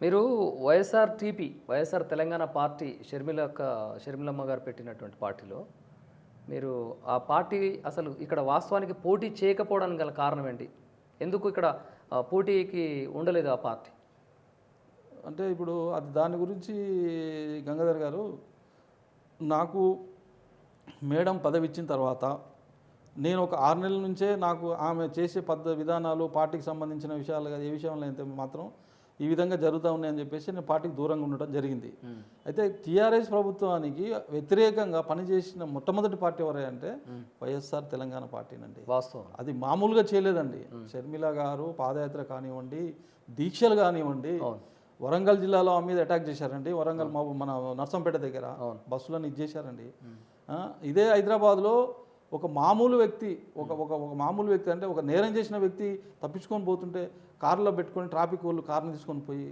మీరు వైఎస్ఆర్ తెలంగాణ పార్టీ షర్మిలమ్మ గారు పెట్టినటువంటి పార్టీలో మీరు ఆ పార్టీ అసలు ఇక్కడ వాస్తవానికి పోటీ చేయకపోవడానికి గల కారణం ఏంటి? ఎందుకు ఇక్కడ పోటీకి ఉండలేదు ఆ పార్టీ? అంటే ఇప్పుడు అది దాని గురించి గంగాధర్ గారు, నాకు మేడం పదవి ఇచ్చిన తర్వాత నేను ఒక 6 నెలల నుంచే నాకు ఆమె చేసే విధానాలు పార్టీకి సంబంధించిన విషయాలు ఏ విషయంలో అయితే మాత్రం ఈ విధంగా జరుగుతూ ఉన్నాయని చెప్పేసి నేను పార్టీకి దూరంగా ఉండటం జరిగింది. అయితే టీఆర్ఎస్ ప్రభుత్వానికి వ్యతిరేకంగా పనిచేసిన మొట్టమొదటి పార్టీ ఎవరంటే వైఎస్ఆర్ తెలంగాణ పార్టీనండి. వాస్తవం. అది మామూలుగా చేయలేదండి. షర్మిల గారు పాదయాత్ర కానివ్వండి, దీక్షలు కానివ్వండి, వరంగల్ జిల్లాలో ఆమె మీద అటాక్ చేశారండి. వరంగల్ మన నర్సంపేట దగ్గర బస్సులను ఇచ్చేశారండి. ఇదే హైదరాబాద్లో ఒక మామూలు వ్యక్తి మామూలు వ్యక్తి అంటే ఒక నేరం చేసిన వ్యక్తి తప్పించుకొని పోతుంటే కారులో పెట్టుకొని ట్రాఫిక్ వాళ్ళు కారుని తీసుకొని పోయి